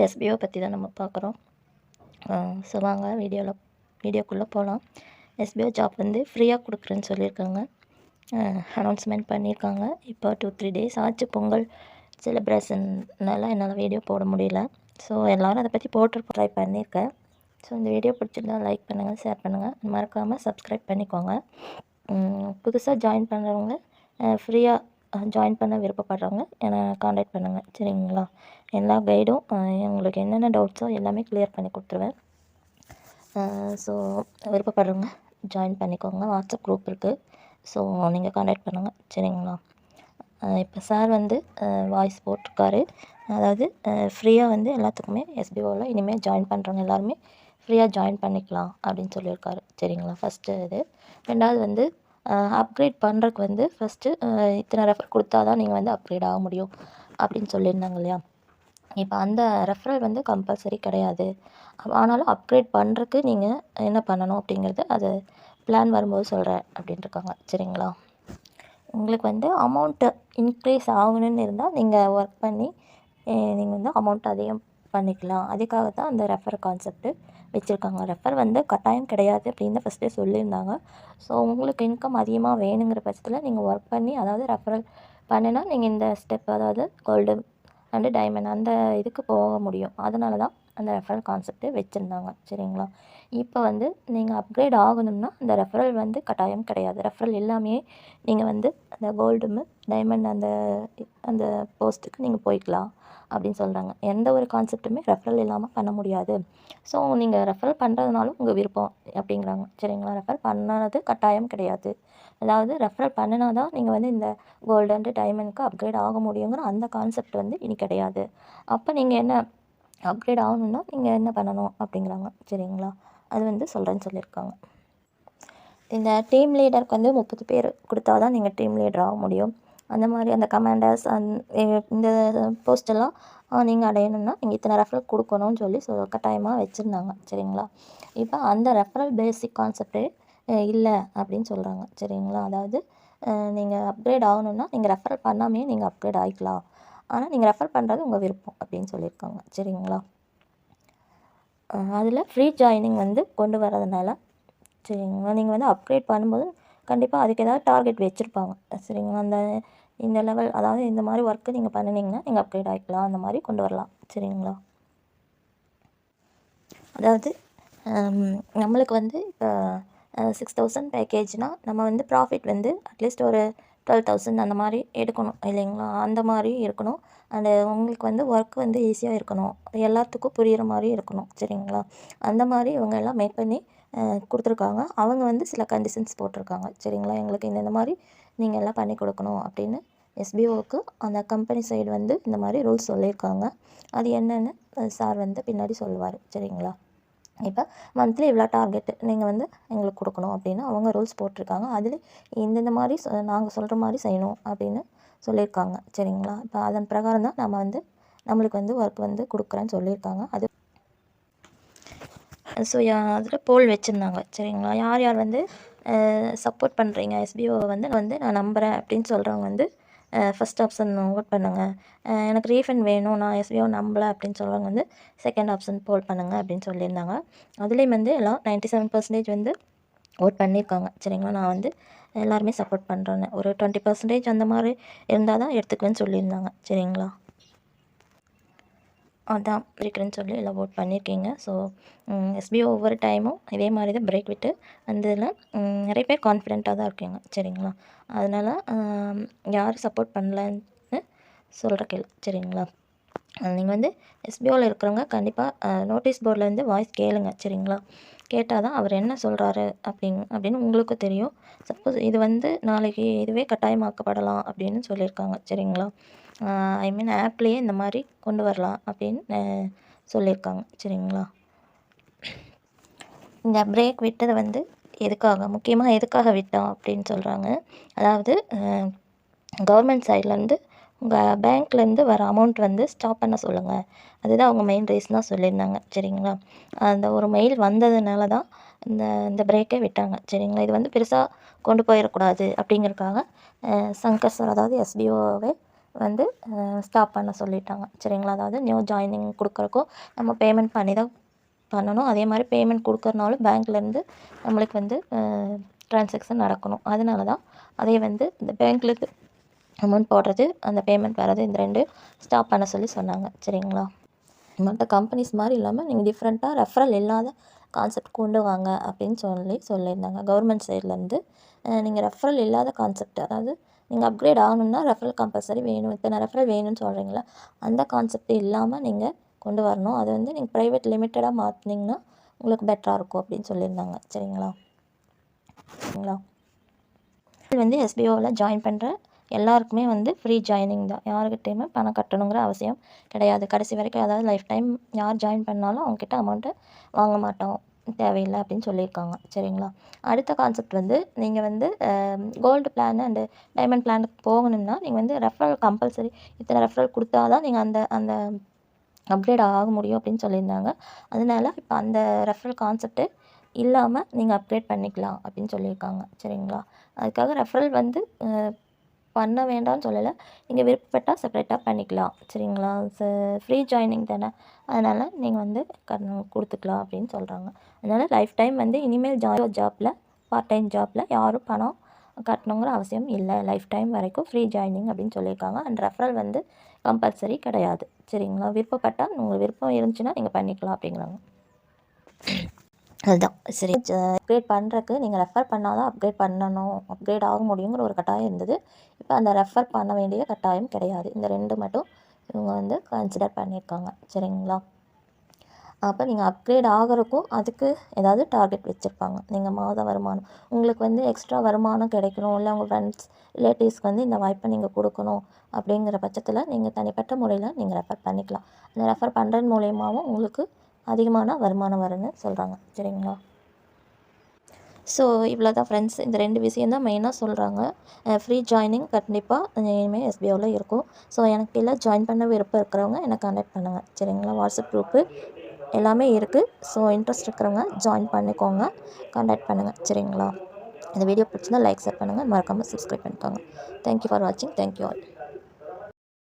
SPO பற்றி தான் நம்ம பார்க்குறோம். ஸோ வாங்க வீடியோக்குள்ளே போகலாம். எஸ்பிஓ ஜாப் வந்து ஃப்ரீயாக கொடுக்குறேன்னு சொல்லியிருக்காங்க. அனௌன்ஸ்மெண்ட் பண்ணியிருக்காங்க. இப்போ 2-3 டேஸ் ஆச்சு பொங்கல் செலிப்ரேஷன்னால என்னால் வீடியோ போட முடியல. ஸோ எல்லோரும் அதை பற்றி ட்ரை பண்ணியிருக்கேன். ஸோ இந்த வீடியோ பிடிச்சிருந்தா லைக் பண்ணுங்கள், ஷேர் பண்ணுங்கள், மறக்காமல் சப்ஸ்கிரைப் பண்ணிக்கோங்க. புதுசாக ஜாயின் பண்ணுறவங்க ஃப்ரீயாக ஜாயின் பண்ண விருப்பப்படுறவங்க என்னை காண்டாக்ட் பண்ணுங்கள், சரிங்களா? எல்லா கைடும் உங்களுக்கு என்னென்ன டவுட்ஸோ எல்லாமே கிளியர் பண்ணி கொடுத்துருவேன். ஸோ விருப்பப்படுறவங்க ஜாயின் பண்ணிக்கோங்க. வாட்ஸ்அப் குரூப் இருக்குது. ஸோ நீங்கள் காண்டாக்ட் பண்ணுங்கள், சரிங்களா? இப்போ சார் வந்து வாய்ஸ் போட்டிருக்காரு. அதாவது ஃப்ரீயாக வந்து எல்லாத்துக்குமே எஸ்பிஓவில் இனிமேல் ஜாயின் பண்ணுறவங்க எல்லாருமே ஃப்ரீயாக ஜாயின் பண்ணிக்கலாம் அப்படின்னு சொல்லியிருக்காரு, சரிங்களா? ஃபஸ்ட்டு இது. ரெண்டாவது வந்து அப்கிரேட் பண்ணுறதுக்கு வந்து ஃபஸ்ட்டு இத்தனை ரெஃபர் கொடுத்தா தான் நீங்கள் வந்து அப்கிரேட் ஆக முடியும் அப்படின்னு சொல்லியிருந்தாங்க இல்லையா? இப்போ அந்த ரெஃபரல் வந்து கம்பல்சரி கிடையாது. ஆனாலும் அப்கிரேட் பண்ணுறதுக்கு நீங்கள் என்ன பண்ணணும் அப்படிங்கிறது அது பிளான் வரும்போது சொல்கிறேன் அப்படின்ட்டுருக்காங்க, சரிங்களா? உங்களுக்கு வந்து அமௌண்ட்டு இன்க்ரீஸ் ஆகணும்னு இருந்தால் நீங்கள் ஒர்க் பண்ணி நீங்கள் வந்து அமௌண்ட் அதிகம் பண்ணிக்கலாம். அதுக்காக தான் அந்த ரெஃபர் கான்செப்ட்டு வச்சுருக்காங்க. ரெஃபர் வந்து கட்டாயம் கிடையாது அப்படின்னு ஃபஸ்ட்டே சொல்லியிருந்தாங்க. ஸோ உங்களுக்கு இன்கம் அதிகமாக வேணுங்கிற பட்சத்தில் நீங்கள் ஒர்க் பண்ணி, அதாவது ரெஃபரல் பண்ணினா நீங்கள் இந்த ஸ்டெப், அதாவது கோல்டு அண்டு டைமண்ட் அந்த இதுக்கு போக முடியும். அதனால தான் அந்த ரெஃபரல் கான்செப்ட்டு வச்சுருந்தாங்க, சரிங்களா? இப்போ வந்து நீங்கள் அப்கிரேட் ஆகணும்னா இந்த ரெஃபரல் வந்து கட்டாயம் கிடையாது. ரெஃபரல் இல்லாமையே நீங்கள் வந்து அந்த கோல்டு டைமண்ட் அந்த அந்த போஸ்ட்டுக்கு நீங்கள் போய்க்கலாம் அப்படின்னு சொல்கிறாங்க. எந்த ஒரு கான்செப்ட்டுமே ரெஃபரல் இல்லாமல் பண்ண முடியாது. ஸோ நீங்கள் ரெஃபரல் பண்ணுறதுனாலும் உங்கள் விருப்பம் அப்படிங்கிறாங்க, சரிங்களா? ரெஃபர் பண்ணது கட்டாயம் கிடையாது. அதாவது ரெஃபரல் பண்ணினா தான் நீங்கள் வந்து இந்த கோல்டு அண்டு டைமண்ட்க்கு அப்கிரேட் ஆக முடியுங்கிற அந்த கான்செப்ட் வந்து இனி கிடையாது. அப்போ நீங்கள் என்ன அப்கிரேட் ஆகணுன்னா நீங்கள் என்ன பண்ணணும் அப்படிங்கிறாங்க, சரிங்களா? அது வந்து சொல்கிறேன்னு சொல்லியிருக்காங்க. இந்த டீம் லீடருக்கு வந்து 30 பேர் கொடுத்தா தான் நீங்கள் டீம் லீடர் ஆக முடியும். அந்த மாதிரி அந்த கமாண்டர்ஸ் இந்த போஸ்டெல்லாம் நீங்கள் அடையணும்னா நீங்கள் இத்தனை ரெஃபரல் கொடுக்கணும்னு சொல்லி கட்டாயமாக வச்சுருந்தாங்க, சரிங்களா? இப்போ அந்த ரெஃபரல் பேசிக் கான்செப்டே இல்லை அப்படின்னு சொல்கிறாங்க, சரிங்களா? அதாவது நீங்கள் அப்கிரேட் ஆகணுன்னா நீங்கள் ரெஃபரல் பண்ணாமே நீங்கள் அப்கிரேட் ஆகிக்கலாம். ஆனால் நீங்கள் ரெஃபர் பண்ணுறது உங்கள் விருப்பம் அப்படின்னு சொல்லியிருக்காங்க, சரிங்களா? அதில் ஃப்ரீ ஜாயினிங் வந்து கொண்டு வரதுனால, சரிங்களா, நீங்கள் வந்து அப்கிரேட் பண்ணும்போது கண்டிப்பாக அதுக்கு ஏதாவது டார்கெட் வச்சுருப்பாங்க, சரிங்களா? இந்த லெவல், அதாவது இந்த மாதிரி ஒர்க்கு நீங்கள் பண்ணினீங்கன்னா நீங்கள் அப்கிரேட் ஆகிக்கலாம், அந்த மாதிரி கொண்டு வரலாம், சரிங்களா? அதாவது நம்மளுக்கு வந்து இப்போ 6000 பேக்கேஜ்னால் நம்ம வந்து ப்ராஃபிட் வந்து அட்லீஸ்ட் ஒரு 12,000 அந்த மாதிரி எடுக்கணும் இல்லைங்களா? அந்த மாதிரி இருக்கணும். அண்டு உங்களுக்கு வந்து ஒர்க் வந்து ஈஸியாக இருக்கணும், எல்லாத்துக்கும் புரிகிற மாதிரி இருக்கணும், சரிங்களா? அந்த மாதிரி இவங்க எல்லாம் மேக் பண்ணி கொடுத்துருக்காங்க. அவங்க வந்து சில கண்டிஷன்ஸ் போட்டிருக்காங்க, சரிங்களா? எங்களுக்கு இந்த மாதிரி நீங்கள் எல்லாம் பண்ணி கொடுக்கணும் அப்படின்னு எஸ்பிஓவுக்கு அந்த கம்பெனி சைடு வந்து இந்த மாதிரி ரூல்ஸ் சொல்லியிருக்காங்க. அது என்னென்னு சார் வந்து பின்னாடி சொல்லுவார், சரிங்களா? இப்போ மந்த்லி இவ்வளோ டார்கெட்டு நீங்கள் வந்து எங்களுக்கு கொடுக்கணும் அப்படின்னு அவங்க ரூல்ஸ் போட்டிருக்காங்க. அதில் இந்த மாதிரி நாங்கள் சொல்கிற மாதிரி செய்யணும் அப்படின்னு சொல்லியிருக்காங்க, சரிங்களா? இப்போ அதன் பிரகாரம் தான் நம்ம வந்து நம்மளுக்கு வந்து ஒர்க் வந்து கொடுக்குறேன்னு சொல்லியிருக்காங்க. அது ஸோ அதில் போல் வச்சுருந்தாங்க, சரிங்களா? யார் யார் வந்து சப்போர்ட் பண்ணுறீங்க எஸ்பிஓவை வந்து நான் நம்புகிறேன் அப்படின்னு சொல்கிறவங்க வந்து ஃபஸ்ட் ஆப்ஷன் ஓட் பண்ணுங்கள். எனக்கு ரீஃபண்ட் வேணும், நான் எஸ்பிஓ நம்பலை அப்படின்னு சொல்கிறவங்க வந்து செகண்ட் ஆப்ஷன் போல் பண்ணுங்கள் அப்படின்னு சொல்லியிருந்தாங்க. அதுலேயும் வந்து எல்லாம் 97% வந்து ஓட் பண்ணியிருக்காங்க, சரிங்களா? நான் வந்து எல்லாருமே சப்போர்ட் பண்ணுறேன்னு. ஒரு 20% அந்த மாதிரி இருந்தால் தான் எடுத்துக்குவேன்னு சொல்லியிருந்தாங்க, சரிங்களா? அதான் இருக்குன்னு சொல்லி எல்லாம் ஓட் பண்ணியிருக்கீங்க. ஸோ எஸ்பிஓ ஒவ்வொரு டைமும் இதே மாதிரி தான் பிரேக் விட்டு அந்த இதில் நிறைய பேர் கான்ஃபிடெண்ட்டாக தான் இருக்கீங்க, சரிங்களா? அதனால் யார் சப்போர்ட் பண்ணலன்னு சொல்கிற கேள்வி, சரிங்களா? நீங்கள் வந்து எஸ்பிஓவில் இருக்கிறவங்க கண்டிப்பாக நோட்டீஸ் போர்டிலேருந்து வாய்ஸ் கேளுங்க, சரிங்களா? கேட்டால் தான் அவர் என்ன சொல்கிறாரு அப்படின்னு உங்களுக்கு தெரியும். சப்போஸ் இது வந்து நாளைக்கு இதுவே கட்டாயமாக்கப்படலாம் அப்படின்னு சொல்லியிருக்காங்க, சரிங்களா? ஐ மீன் ஆப்லேயே இந்த மாதிரி கொண்டு வரலாம் அப்படின்னு சொல்லியிருக்காங்க, சரிங்களா? இந்த பிரேக் விட்டதை வந்து முக்கியமாக எதுக்காக விட்டோம் அப்படின்னு சொல்கிறாங்க. அதாவது கவர்மெண்ட் சைட்லேருந்து உங்கள் பேங்க்லேருந்து வர அமௌண்ட் வந்து ஸ்டாப் பண்ண சொல்லுங்கள். அதுதான் அவங்க மெயின் ரீசனாக சொல்லியிருந்தாங்க, சரிங்களா? அந்த ஒரு மெயில் வந்ததுனால தான் இந்த பிரேக்கே விட்டாங்க, சரிங்களா? இது வந்து பெருசாக கொண்டு போயிடக்கூடாது அப்படிங்கிறதுக்காக சங்கர் சார், அதாவது எஸ்பிஓவே வந்து ஸ்டாப் பண்ண சொல்லிட்டாங்க. சரிங்களா? அதாவது நியூ ஜாயினிங் கொடுக்குறக்கும் நம்ம பேமெண்ட் பண்ணி தான் பண்ணணும். அதே மாதிரி பேமெண்ட் கொடுக்கறனாலும் பேங்க்லேருந்து நம்மளுக்கு வந்து ட்ரான்சாக்ஷன் நடக்கணும். அதனால தான் அதே வந்து இந்த பேங்க்லேருந்து அமௌண்ட் போடுறது, அந்த பேமெண்ட் வர்றது, இந்த 2 ஸ்டாப் பண்ண சொன்னாங்க. சரிங்களா? மற்ற கம்பெனிஸ் மாதிரி இல்லாமல் நீங்கள் டிஃப்ரெண்ட்டாக ரெஃபரல் இல்லாத கான்செப்ட் கொண்டு வாங்க அப்படின்னு சொல்லியிருந்தாங்க. கவர்மெண்ட் சைட்லேருந்து நீங்கள் ரெஃபரல் இல்லாத கான்செப்ட், அதாவது நீங்கள் அப்கிரேட் ஆகணுன்னா ரெஃபரல் கம்பல்சரி வேணும். இத்தனை ரெஃபரல் வேணும்னு சொல்கிறீங்களா, அந்த கான்செப்ட் இல்லாமல் நீங்கள் கொண்டு வரணும். அது வந்து நீங்கள் ப்ரைவேட் லிமிட்டடாக மாற்றினீங்கன்னா உங்களுக்கு பெட்டராக இருக்கும் அப்படின்னு சொல்லியிருந்தாங்க. சரிங்களா? இது வந்து எஸ்பிஓவில் ஜாயின் பண்ணுற எல்லாருக்குமே வந்து ஃப்ரீ ஜாயினிங் தான். யாருக்கிட்டேயுமே பணம் கட்டணுங்கிற அவசியம் கிடையாது. கடைசி வரைக்கும், அதாவது லைஃப் டைம் யார் ஜாயின் பண்ணாலும் அவங்கக்கிட்ட அமௌண்ட்டு வாங்க மாட்டோம், தேவையில்லை அப்படின்னு சொல்லியிருக்காங்க. சரிங்களா? அடுத்த கான்செப்ட் வந்து நீங்கள் வந்து கோல்டு பிளான் அண்டு டைமண்ட் பிளானுக்கு போகணும்னா நீங்கள் வந்து ரெஃபரல் கம்பல்சரி இத்தனை ரெஃபரல் கொடுத்தா தான் நீங்கள் அந்த அப்கிரேட் ஆக முடியும் அப்படின்னு சொல்லியிருந்தாங்க. அதனால இப்போ அந்த ரெஃபரல் கான்செப்ட்டு இல்லாமல் நீங்கள் அப்கிரேட் பண்ணிக்கலாம் அப்படின்னு சொல்லியிருக்காங்க. சரிங்களா? அதுக்காக ரெஃபரல் வந்து பண்ண வேண்டாம்னு சொல்லலை. நீங்கள் விருப்பப்பட்டால் செப்பரேட்டாக பண்ணிக்கலாம். சரிங்களா? ஃப்ரீ ஜாயினிங் தானே, அதனால் நீங்கள் வந்து கொடுத்துக்கலாம் அப்படின்னு சொல்கிறாங்க. அதனால் லைஃப் டைம் வந்து இனிமேல் ஜாப்பில் பார்ட் டைம் ஜாப்பில் யாரும் பணம் கட்டணுங்கிற அவசியம் இல்லை. லைஃப் டைம் வரைக்கும் ஃப்ரீ ஜாயினிங் அப்படின்னு சொல்லியிருக்காங்க. அண்ட் ரெஃபரல் வந்து கம்பல்சரி கிடையாது. சரிங்களா? விருப்பப்பட்டால் உங்களுக்கு விருப்பம் இருந்துச்சுன்னா நீங்கள் பண்ணிக்கலாம் அப்படிங்கிறாங்க. அதுதான் சரி. அப்கிரேட் பண்ணுறக்கு நீங்கள் ரெஃபர் பண்ணால் தான் அப்கிரேட் பண்ணணும், அப்கிரேட் ஆக முடியுங்கிற ஒரு கட்டாயம் இருந்தது. இப்போ அந்த ரெஃபர் பண்ண வேண்டிய கட்டாயம் கிடையாது. இந்த 2 மட்டும் இவங்க வந்து கன்சிடர் பண்ணியிருக்காங்க. சரிங்களா? அப்போ நீங்கள் அப்கிரேட் ஆகிறக்கும் அதுக்கு ஏதாவது டார்கெட் வச்சுருப்பாங்க. நீங்கள் மாத வருமானம் உங்களுக்கு வந்து எக்ஸ்ட்ரா வருமானம் கிடைக்கணும், இல்லை உங்கள் ஃப்ரெண்ட்ஸ் ரிலேட்டிவ்ஸ்க்கு வந்து இந்த வாய்ப்பை நீங்கள் கொடுக்கணும் அப்படிங்கிற பட்சத்தில் நீங்கள் தனிப்பட்ட முறையில் நீங்கள் ரெஃபர் பண்ணிக்கலாம். அந்த ரெஃபர் பண்ணுறது மூலயமாவும் உங்களுக்கு அதிகமான வருமானம் வரும்னு சொல்கிறாங்க. சரிங்களா? ஸோ இவ்வளோ தான் ஃப்ரெண்ட்ஸ். இந்த 2 விஷயம் தான் மெயினாக சொல்கிறாங்க. ஃப்ரீ ஜாயினிங் கண்டிப்பாக இனிமேல் எஸ்பிஓவில் இருக்கும். ஸோ எனக்கு கீழே ஜாயின் பண்ண விருப்பம் இருக்கிறவங்க என்னை கான்டாக்ட் பண்ணுங்கள். சரிங்களா? வாட்ஸ்அப் குரூப்பு எல்லாமே இருக்குது. ஸோ இன்ட்ரெஸ்ட் இருக்கிறவங்க ஜாயின் பண்ணிக்கோங்க, கான்டாக்ட் பண்ணுங்கள். சரிங்களா? இந்த வீடியோ பிடிச்சிருந்தா லைக், ஷேர் பண்ணுங்கள், மறக்காமல் சப்ஸ்கிரைப் பண்ணிக்கோங்க. தேங்க்யூ ஃபார் வாட்சிங். Thank you all.